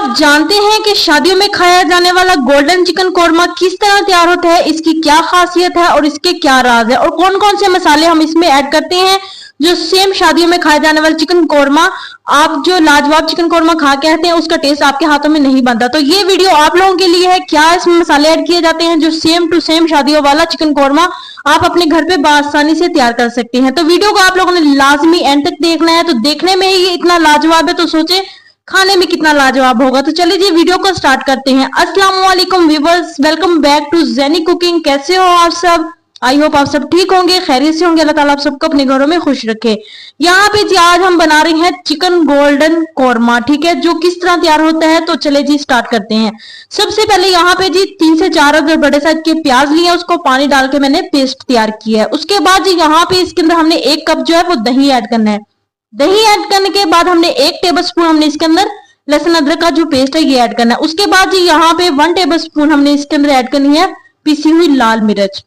आप जानते हैं कि शादियों में खाया जाने वाला गोल्डन चिकन कोरमा किस तरह तैयार होता है, इसकी क्या खासियत है और इसके क्या राज है और कौन कौन से मसाले हम इसमें ऐड करते हैं जो सेम शादियों में खाए जाने वाला चिकन कोरमा, आप जो लाजवाब चिकन कोरमा खा के आते हैं उसका टेस्ट आपके हाथों में नहीं बनता। तो ये वीडियो आप लोगों के लिए है। क्या इसमें मसाले ऐड किए जाते हैं जो सेम टू सेम शादियों वाला चिकन कोरमा आप अपने घर पे आसानी से तैयार कर सकते हैं। तो वीडियो को आप लोगों ने लाजमी एंड तक देखना है। तो देखने में ही ये इतना लाजवाब है तो सोचे खाने में कितना लाजवाब होगा। तो चलिए जी वीडियो को स्टार्ट करते हैं। अस्सलाम वालेकुम viewers, welcome back to Zeni cooking. कैसे हो आप सब? आई होप आप सब ठीक होंगे, खैरियत से होंगे। अल्लाह ताला आप सबको अपने घरों में खुश रखे। यहाँ पे जी आज हम बना रहे हैं चिकन गोल्डन कोरमा, ठीक है, जो किस तरह तैयार होता है। तो चले जी स्टार्ट करते हैं। सबसे पहले यहाँ पे जी 3 से 4 अगर बड़े साइज के प्याज लिए, उसको पानी डाल के मैंने पेस्ट तैयार किया है। उसके बाद जी यहाँ पे इसके अंदर हमने 1 कप जो है वो दही ऐड करना है। दही ऐड करने के बाद हमने 1 टेबल स्पून हमने इसके अंदर लहसुन अदरक का जो पेस्ट है ये ऐड करना है। उसके बाद जी यहाँ पे 1 टेबल स्पून हमने इसके अंदर ऐड करनी है पिसी हुई लाल मिर्च।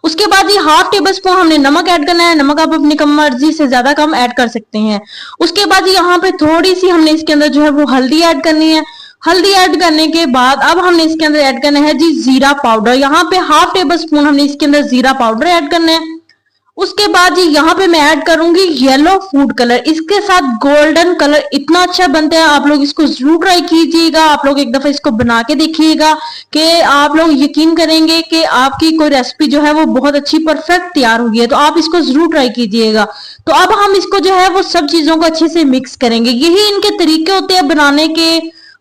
उसके बाद जी 1/2 टेबल स्पून हमने नमक ऐड करना है। नमक आप अपनी कम मर्जी से ज्यादा कम ऐड कर सकते हैं। उसके बाद जी यहाँ पे थोड़ी सी हमने इसके अंदर जो है वो हल्दी ऐड करनी है। हल्दी ऐड करने के बाद अब हमने इसके अंदर ऐड करना है जी जीरा पाउडर। यहाँ पे 1/2 टेबल स्पून हमने इसके अंदर जीरा पाउडर ऐड करना है। उसके बाद जी यहाँ पे मैं ऐड करूंगी येलो फूड कलर। इसके साथ गोल्डन कलर इतना अच्छा बनता है, आप लोग इसको जरूर ट्राई कीजिएगा। आप लोग एक दफा इसको बना के देखिएगा कि आप लोग यकीन करेंगे कि आपकी कोई रेसिपी जो है वो बहुत अच्छी परफेक्ट तैयार हुई है। तो आप इसको जरूर ट्राई कीजिएगा। तो अब हम इसको जो है वो सब चीजों को अच्छे से मिक्स करेंगे। यही इनके तरीके होते हैं बनाने के।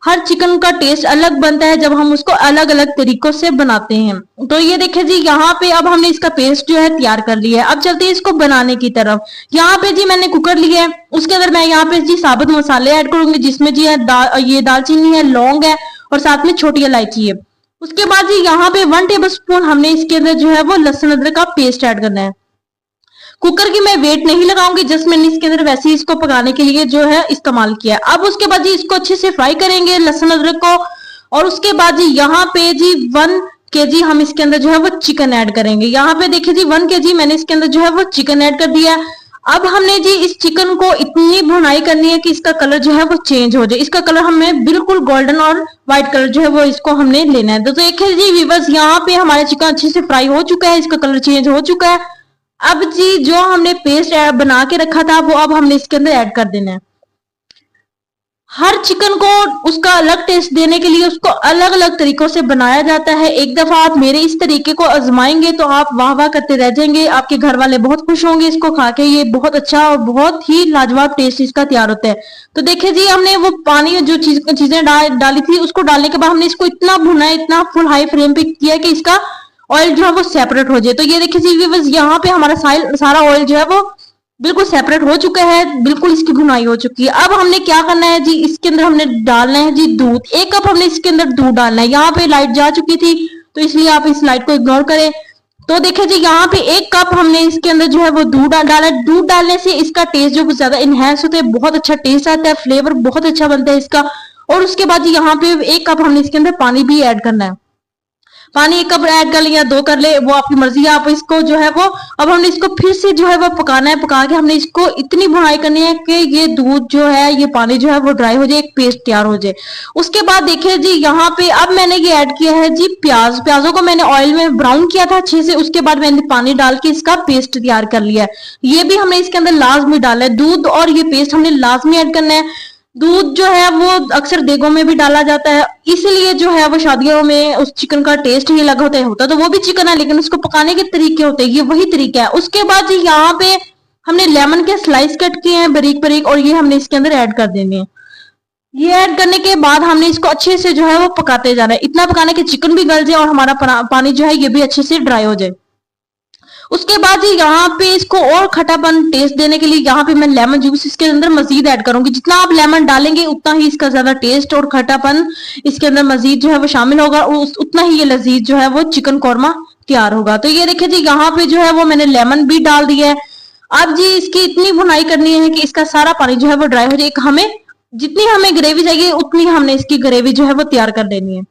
हर चिकन का टेस्ट अलग बनता है जब हम उसको अलग अलग तरीकों से बनाते हैं। तो ये देखिए जी यहाँ पे अब हमने इसका पेस्ट जो है तैयार कर लिया है। अब चलते हैं इसको बनाने की तरफ। यहाँ पे जी मैंने कुकर लिया है, उसके अंदर मैं यहाँ पे जी साबुत मसाले ऐड करूंगी, जिसमें जी है ये दालचीनी है, लौंग है और साथ में छोटी इलायची है। उसके बाद जी यहाँ पे 1 टेबल स्पून हमने इसके अंदर जो है वो लहसुन अदरक का पेस्ट ऐड करना है। कुकर की मैं वेट नहीं लगाऊंगी, जस्ट मैंने इसके अंदर वैसे ही इसको पकाने के लिए जो है इस्तेमाल किया है। अब उसके बाद जी इसको अच्छे से फ्राई करेंगे लहसुन अदरक को। और उसके बाद जी यहाँ पे जी 1 केजी हम इसके अंदर जो है वो चिकन ऐड करेंगे। यहाँ पे देखिए जी 1 केजी मैंने इसके अंदर जो है वो चिकन ऐड कर दिया है। अब हमने जी इस चिकन को इतनी भुनाई करनी है कि इसका कलर जो है वो चेंज हो जाए। इसका कलर हमें बिल्कुल गोल्डन और व्हाइट कलर जो है वो इसको हमने लेना है। तो देखिए जी व्यूअर्स यहाँ पे हमारा चिकन अच्छे से फ्राई हो चुका है, इसका कलर चेंज हो चुका है। अब जी जो हमने पेस्ट बना के रखा था वो अब हमने इसके अंदर ऐड कर देना है। हर चिकन को उसका अलग टेस्ट देने के लिए उसको अलग अलग तरीकों से बनाया जाता है। एक दफा आप मेरे इस तरीके को आजमाएंगे तो आप वाह वाह करते रह जाएंगे। आपके घर वाले बहुत खुश होंगे इसको खा के। ये बहुत अच्छा और बहुत ही लाजवाब टेस्ट इसका तैयार होता है। तो देखिए जी हमने वो पानी जो चीजें डाली थी उसको डालने के बाद हमने इसको इतना भुना है, इतना फुल हाई फ्लेम पे किया कि इसका ऑयल जो है वो सेपरेट हो जाए। तो ये देखिए जी व्यूअर्स यहाँ पे हमारा सारा ऑयल जो है वो बिल्कुल सेपरेट हो चुका है, बिल्कुल इसकी भुनाई हो चुकी है। अब हमने क्या करना है जी, इसके अंदर हमने डालना है जी दूध। 1 कप हमने इसके अंदर दूध डालना है। यहाँ पे लाइट जा चुकी थी तो इसलिए आप इस लाइट को इग्नोर करें। तो देखिए जी यहाँ पे 1 कप हमने इसके अंदर जो है वो दूध डाला है। दूध डालने से इसका टेस्ट जो ज्यादा इनहेंस होता है, बहुत अच्छा टेस्ट आता है, फ्लेवर बहुत अच्छा बनता है इसका। और उसके बाद यहाँ पे 1 कप हमने इसके अंदर पानी भी ऐड करना है। पानी 1 कप ऐड कर ले या 2 कर ले, वो आपकी मर्जी है। आप इसको जो है वो अब हमने इसको फिर से जो है वो पकाना है। पका के हमने इसको इतनी भुनाई करनी है कि ये दूध जो है, ये पानी जो है वो ड्राई हो जाए, एक पेस्ट तैयार हो जाए। उसके बाद देखिए जी यहाँ पे अब मैंने ये ऐड किया है जी प्याजों को मैंने ऑयल में ब्राउन किया था अच्छे से। उसके बाद मैंने पानी डाल के इसका पेस्ट तैयार कर लिया है। ये भी हमने इसके अंदर लाजमी डाला है। दूध और ये पेस्ट हमने लाजमी ऐड करना है। दूध जो है वो अक्सर देगों में भी डाला जाता है, इसलिए जो है वो शादियों में उस चिकन का टेस्ट ही अलग होता है। तो वो भी चिकन है लेकिन उसको पकाने के तरीके होते हैं, ये वही तरीका है। उसके बाद यहाँ पे हमने लेमन के स्लाइस कट किए हैं बारीक बारीक और ये हमने इसके अंदर ऐड कर देने हैं। ये ऐड करने के बाद हमने इसको अच्छे से जो है वो पकाते जाना है। इतना पकाना कि चिकन भी गल जाए और हमारा पानी जो है ये भी अच्छे से ड्राई हो जाए। उसके बाद जी यहाँ पे इसको और खटापन टेस्ट देने के लिए यहाँ पे मैं लेमन जूस इसके अंदर मजीद ऐड करूंगी। जितना आप लेमन डालेंगे उतना ही इसका ज्यादा टेस्ट और खटापन इसके अंदर मजीद जो है वो शामिल होगा और उतना ही ये लजीज जो है वो चिकन कोरमा तैयार होगा। तो ये देखिए जी यहाँ पे जो है वो मैंने लेमन भी डाल दिया है। अब जी इसकी इतनी भुनाई करनी है कि इसका सारा पानी जो है वो ड्राई हो जाए। हमें जितनी हमें ग्रेवी चाहिए उतनी हमने इसकी ग्रेवी जो है वो तैयार कर देनी है।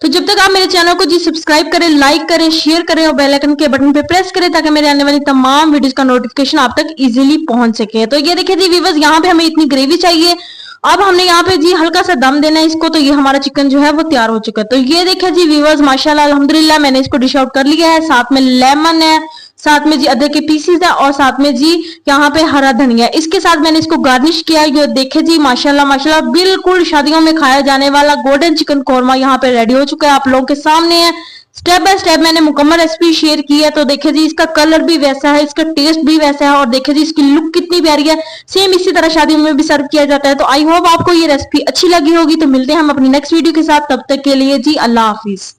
तो जब तक आप मेरे चैनल को जी सब्सक्राइब करें, लाइक करें, शेयर करें और बेल आइकन के बटन पे प्रेस करें ताकि मेरे आने वाली तमाम वीडियोस का नोटिफिकेशन आप तक इजीली पहुंच सके। तो ये देखिए जी व्यूअर्स यहाँ पे हमें इतनी ग्रेवी चाहिए। अब हमने यहाँ पे जी हल्का सा दम देना है इसको, तो ये हमारा चिकन जो है वो तैयार हो चुका है। तो ये देखिए जी व्यूअर्स, माशाल्लाह अल्हम्दुलिल्लाह मैंने इसको डिश आउट कर लिया है। साथ में लेमन है, साथ में जी अदरक के पीसीज है और साथ में जी यहाँ पे हरा धनिया। इसके साथ मैंने इसको गार्निश किया। ये देखे जी माशाल्लाह माशाल्लाह बिल्कुल शादियों में खाया जाने वाला गोल्डन चिकन कोरमा यहाँ पे रेडी हो चुका है, आप लोगों के सामने है। स्टेप बाय स्टेप मैंने मुकम्मल रेसिपी शेयर की है। तो देखिए जी इसका कलर भी वैसा है, इसका टेस्ट भी वैसा है और देखिए जी इसकी लुक कितनी प्यारी है। सेम इसी तरह शादियों में भी सर्व किया जाता है। तो आई होप आपको ये रेसिपी अच्छी लगी होगी। तो मिलते हैं हम अपनी नेक्स्ट वीडियो के साथ, तब तक के लिए जी अल्लाह हाफिज।